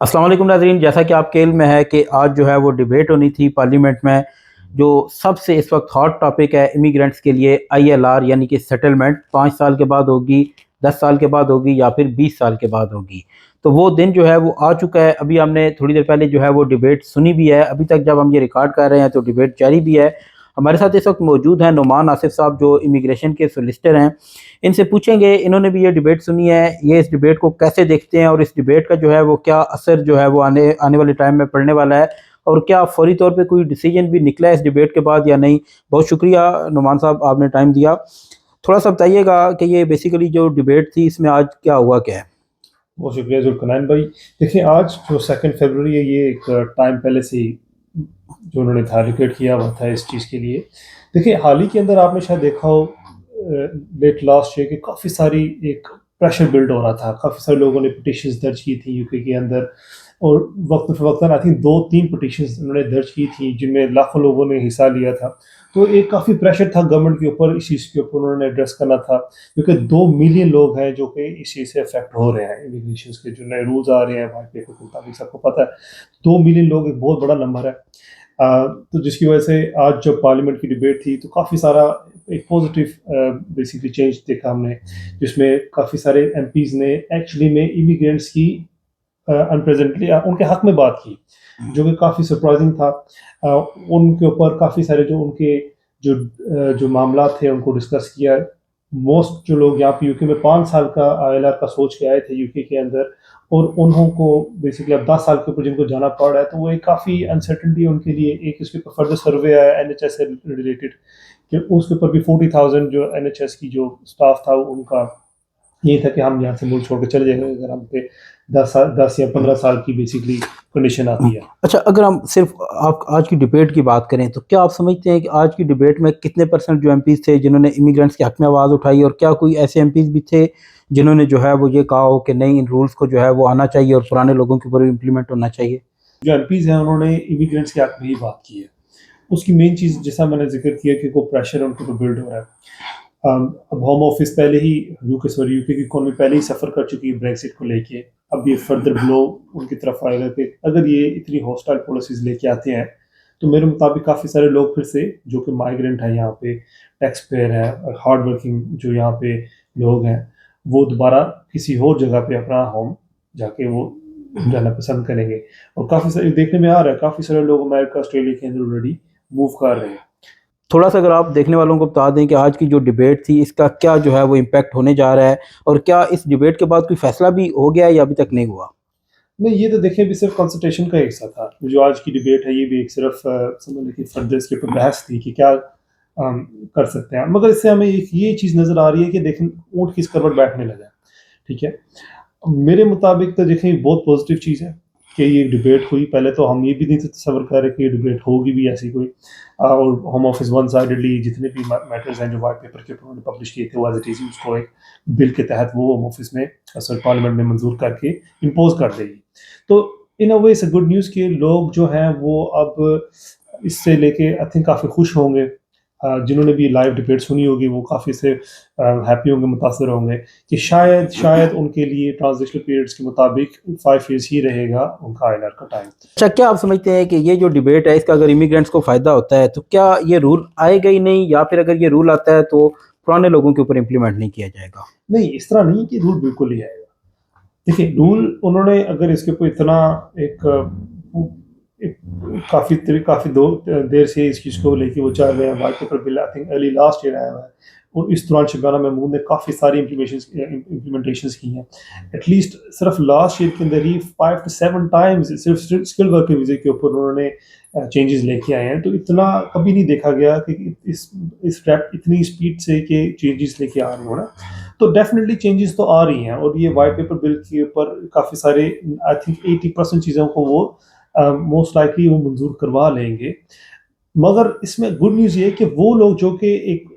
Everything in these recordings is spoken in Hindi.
अस्सलाम वालेकुम नाज़रीन, जैसा कि आपके इल्म में है कि आज जो है वो डिबेट होनी थी पार्लियामेंट में। जो सबसे इस वक्त हॉट टॉपिक है इमिग्रेंट्स के लिए, आईएलआर यानी कि सेटलमेंट 5 साल के बाद होगी, 10 साल के बाद होगी या फिर 20 साल के बाद होगी। तो वो दिन जो है वो आ चुका है। अभी हमने थोड़ी देर पहले जो है वो डिबेट सुनी भी है। अभी तक जब हम ये रिकॉर्ड कर रहे हैं तो डिबेट जारी भी है। हमारे साथ इस वक्त मौजूद हैं नुमान आसिफ साहब, जो इमिग्रेशन के सोलिसिटर हैं। इनसे पूछेंगे, इन्होंने भी ये डिबेट सुनी है, ये इस डिबेट को कैसे देखते हैं और इस डिबेट का जो है वो क्या असर जो है वो आने आने वाले टाइम में पड़ने वाला है, और क्या फौरी तौर पे कोई डिसीजन भी निकला है इस डिबेट के बाद या नहीं। बहुत शुक्रिया नुमान साहब, आपने टाइम दिया। थोड़ा सा बताइएगा कि ये बेसिकली जो डिबेट थी इसमें आज क्या हुआ, क्या है। बहुत शुक्रिया जुल्कनैन भाई। देखिए, आज जो 2 फरवरी है, ये एक टाइम पहले से ही जो उन्होंने थैरिकेट किया हुआ था इस चीज़ के लिए। देखिए, हाल ही के अंदर आपने शायद देखा हो लेट लास्ट ईयर कि काफ़ी सारी एक प्रेशर बिल्ड हो रहा था। काफ़ी सारे लोगों ने पिटिशंस दर्ज की थी यूके के अंदर, और वक्तन आई थिंक 2-3 पिटिशंस उन्होंने दर्ज की थी जिनमें लाखों लोगों ने हिस्सा लिया था। तो एक काफ़ी प्रेशर था गवर्नमेंट के ऊपर, इस चीज़ के ऊपर उन्होंने एड्रेस करना था, क्योंकि 2 मिलियन लोग हैं जो कि इस चीज़ से अफेक्ट हो रहे हैं। इमिग्रेशन के जो नए रूल्स आ रहे हैं व्हाइट पेपर के मुताबिक, सबको पता है 2 मिलियन लोग एक बहुत बड़ा नंबर है। तो जिसकी वजह से आज जब पार्लियामेंट की डिबेट थी तो काफ़ी सारा एक पॉजिटिव बेसिकली चेंज देखा हमने, जिसमें काफ़ी सारे एमपीज़ ने एक्चुअली में इमिग्रेंट्स की अनप्रेजेंटली उनके हक में बात की, जो कि काफ़ी सरप्राइजिंग था। उनके ऊपर काफ़ी सारे जो उनके जो मामला थे उनको डिस्कस किया। मोस्ट जो लोग यहाँ पे यूके में 5 साल का आईएलआर का सोच के आए थे यूके के अंदर, और उन्हों को बेसिकली अब 10 साल के ऊपर जिनको जाना पड़ रहा है, तो वो एक काफ़ी अनसर्टेनिटी उनके लिए। एक इसके ऊपर फर्दर सर्वे आया एनएचएस से रिलेटेड, कि उसके ऊपर भी 40,000 जो एनएचएस की जो स्टाफ था उनका ये था कि हम यहाँ से मुल्क छोड़ के चले जाएंगे अगर हम पे 10 या 15 साल की बेसिकली कंडीशन आती है। अच्छा, अगर हम सिर्फ आप आज की डिबेट की बात करें तो क्या आप समझते हैं कि आज की डिबेट में कितने परसेंट जो एमपीज़ थे जिन्होंने इमिग्रेंट्स के हक में आवाज़ उठाई, और क्या कोई ऐसे एमपीज़ भी थे जिन्होंने जो है वो ये कहा हो कि नहीं, इन रूल्स को जो है वो आना चाहिए और पुराने लोगों के ऊपर इम्प्लीमेंट होना चाहिए। जो एमपीज़ हैं उन्होंने इमिग्रेंट्स के हक में ही बात की है। उसकी मेन चीज़ जैसा मैंने ज़िक्र किया कि वो प्रेशर उनके ऊपर बिल्ड हो रहा है। अब होम ऑफिस पहले ही यूके की इकोनॉमी पहले ही सफ़र कर चुकी है ब्रेक्सिट को लेके। अब ये फर्दर ब्लो उनकी तरफ आएगा कि अगर ये इतनी हॉस्टाइल पॉलिसीज़ लेके आते हैं, तो मेरे मुताबिक काफ़ी सारे लोग फिर से जो कि माइग्रेंट हैं यहाँ पे, टैक्स पेयर हैं और हार्ड वर्किंग जो यहाँ पे लोग हैं, वो दोबारा किसी और जगह पे अपना होम जाके वो रहना पसंद करेंगे। और काफ़ी सारे देखने में आ रहा है, काफ़ी सारे लोग अमेरिका, ऑस्ट्रेलिया के अंदर ऑलरेडी मूव कर रहे हैं। थोड़ा सा अगर आप देखने वालों को बता दें कि आज की जो डिबेट थी इसका क्या जो है वो इम्पैक्ट होने जा रहा है, और क्या इस डिबेट के बाद कोई फैसला भी हो गया है या अभी तक नहीं हुआ। नहीं, ये तो देखिए अभी सिर्फ कंसल्टेशन का हिस्सा था। जो आज की डिबेट है ये भी एक सिर्फ समझ लीजिए फर्दर इसके ऊपर बहस थी कि क्या कर सकते हैं। मगर इससे हमें एक ये चीज़ नज़र आ रही है कि देखें ऊँट किस करवट बैठने लगा है। ठीक है? मेरे मुताबिक तो देखिए बहुत पॉजिटिव चीज़ है कि ये डिबेट हुई। पहले तो हम ये भी नहीं तसव्वुर कर रहे कि ये डिबेट होगी भी ऐसी कोई, और होम ऑफिस वन साइडेडली जितने भी मैटर्स हैं जो व्हाइट पेपर के ऊपर उन्होंने पब्लिश किए थे वो एज इट इज़ उसको एक बिल के तहत वो होम ऑफिस में सॉरी पार्लियामेंट में मंजूर करके इम्पोज कर देगी। तो in a way it's a good news कि लोग जो हैं वो अब इससे लेके आई थिंक काफ़ी खुश होंगे। जिन्होंने भी लाइव डिबेट सुनी होगी वो काफ़ी से हैप्पी होंगे, मुतासर होंगे कि शायद शायद उनके लिए ट्रांजिशनल पीरियड्स के मुताबिक 5 ईयर्स ही रहेगा उनका आईएलआर का टाइम। अच्छा, क्या आप समझते हैं कि ये जो डिबेट है इसका अगर इमिग्रेंट्स को फ़ायदा होता है तो क्या ये रूल आएगा ही नहीं, या फिर अगर ये रूल आता है तो पुराने लोगों के ऊपर इम्प्लीमेंट नहीं किया जाएगा। नहीं, इस तरह नहीं कि रूल बिल्कुल ही आएगा। देखिए, रूल उन्होंने अगर इसके ऊपर इतना एक एक काफ़ी देर से इस चीज़ को लेके वो चल रहे हैं। White paper bill I think early last year आया हुआ है, और इस दौरान शबाना महमूद ने काफ़ी सारी इम्प्लीमेंटेशंस की हैं। एटलीस्ट सिर्फ लास्ट ईयर के अंदर ही 5 to 7 टाइम्स सिर्फ स्किल वर्कर वीज़े के ऊपर उन्होंने चेंजेस लेके आए हैं। तो इतना कभी नहीं देखा गया कि इस रैप इतनी स्पीड से कि चेंजेस लेके आ रहे हो ना। तो डेफिनेटली चेंजेस तो आ रही हैं, और ये व्हाइट पेपर बिल के ऊपर काफ़ी सारे आई थिंक 80% चीज़ों को वो मोस्ट लाइकली वो मंजूर करवा लेंगे। मगर इसमें गुड न्यूज़ ये है कि वो लोग जो कि एक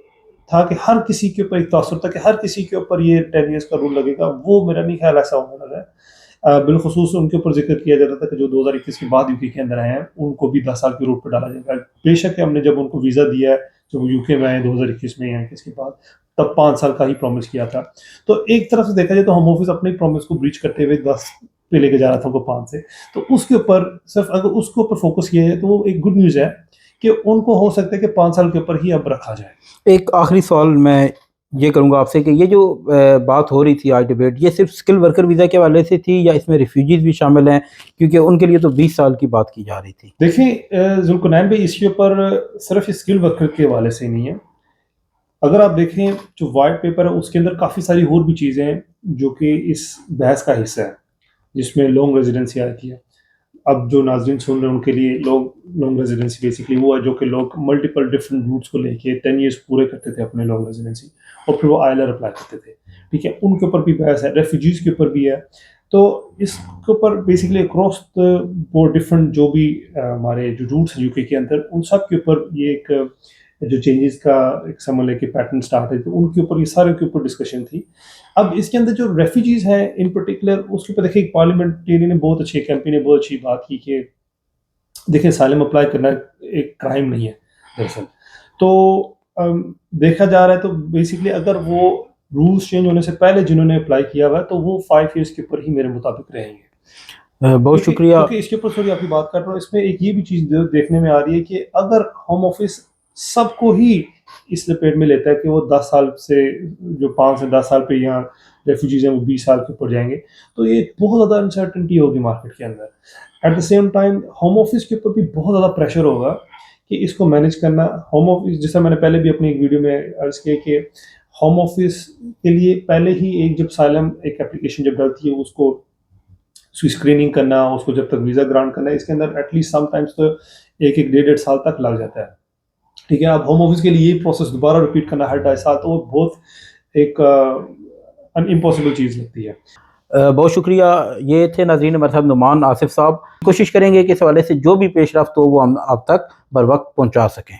था कि हर किसी के ऊपर एक तासुर था कि हर किसी के ऊपर ये 10 ईयर्स का रूल लगेगा, वो मेरा नहीं ख्याल ऐसा होने लगा है। बिलखुसूस उनके ऊपर जिक्र किया जाता था कि जो 2021 के बाद यूके के अंदर आए हैं उनको भी 10 साल की रूट पर डाला जाएगा। बेशक हमने जब उनको वीज़ा दिया है, जब वो यूके में आए 2021 में या 21 के बाद, तब 5 साल का ही प्रॉमिस किया था। तो एक तरफ से देखा जाए तो होम ऑफिस अपने प्रॉमिस को ब्रीच करते हुए 10 पे लेके जा रहा था उनको 5 से, तो उसके ऊपर सिर्फ अगर उसके ऊपर फोकस किया है तो वो एक गुड न्यूज़ है कि उनको हो सकता है कि 5 साल के ऊपर ही अब रखा जाए। एक आखिरी सवाल मैं ये करूंगा आपसे कि ये जो बात हो रही थी आज डिबेट, ये सिर्फ स्किल वर्कर वीज़ा के हवाले से थी या इसमें रिफ्यूजीज भी शामिल हैं, क्योंकि उनके लिए तो 20 साल की बात की जा रही थी। देखें जुल्कुनैन भाई, इसके ऊपर सिर्फ स्किल वर्कर के हवाले से नहीं है। अगर आप देखें जो वाइट पेपर है उसके अंदर काफ़ी सारी और भी चीज़ें हैं जो कि इस बहस का हिस्सा है, जिसमें लॉन्ग रेजिडेंसी आती है। अब जो नाज़रीन सुन रहे हैं उनके लिए लॉन्ग रेजिडेंसी बेसिकली वो है जो कि लोग मल्टीपल डिफरेंट रूट्स को लेके 10 ईयर्स पूरे करते थे अपने लॉन्ग रेजिडेंसी, और फिर वो ILR अप्लाई करते थे। ठीक है, उनके ऊपर भी बहस है, रेफ्यूजीज़ के ऊपर भी है। तो इसके ऊपर basically across the board different जो भी हमारे जो रूट्स हैं यूके के अंदर, उन सब के ऊपर ये एक जो चेंजेस का एक समझ लें कि पैटर्न स्टार्ट है, तो उनके ऊपर ये सारे के ऊपर डिस्कशन थी। अब इसके अंदर जो रेफ्यूजीज हैं इन पर्टिकुलर, उसके ऊपर देखिए पार्लियामेंटेरियन ने बहुत अच्छी, कैंपी ने बहुत अच्छी बात की कि देखिए साइलम अप्लाई करना एक क्राइम नहीं है दरअसल। तो देखा जा रहा है तो बेसिकली अगर वो रूल्स चेंज होने से पहले जिन्होंने अप्लाई किया हुआ है तो वो 5 ईयर्स के ऊपर ही मेरे मुताबिक रहेंगे। बहुत शुक्रिया। क्योंकि इसके ऊपर थोड़ी आपकी बात कर रहा हूँ, इसमें एक ये भी चीज़ देखने में आ रही है कि अगर होम ऑफिस सबको ही इस लपेट में लेता है कि वो 10 साल से, जो 5 से 10 साल पे यहाँ रेफ्यूजीज हैं वो 20 साल के ऊपर जाएंगे, तो ये बहुत ज़्यादा अनसर्टेनिटी होगी मार्केट के अंदर। At the same time home office के ऊपर भी बहुत ज़्यादा प्रेशर होगा कि इसको मैनेज करना। होम ऑफिस, जैसा मैंने पहले भी अपनी एक वीडियो में अर्ज किया कि होम ऑफिस के लिए पहले ही एक जब साइलम एक एप्लीकेशन जब डलती है उसको उसकी स्क्रीनिंग करना, उसको जब तक वीज़ा ग्रांट करना, इसके अंदर एटलीस्ट समटाइम्स तो 1-1 1.5 साल तक लग जाता है। ठीक है, अब होम ऑफिस के लिए ये प्रोसेस दोबारा रिपीट करना हर 2.5 साल, तो वो बहुत एक इम्पॉसिबल चीज़ लगती है। बहुत शुक्रिया। ये थे नाज़रीन हमारे साथ नुमान आसिफ साहब। कोशिश करेंगे कि इस हवाले से जो भी पेश रफ्त हो वो हम आप तक बर वक्त पहुँचा सकें।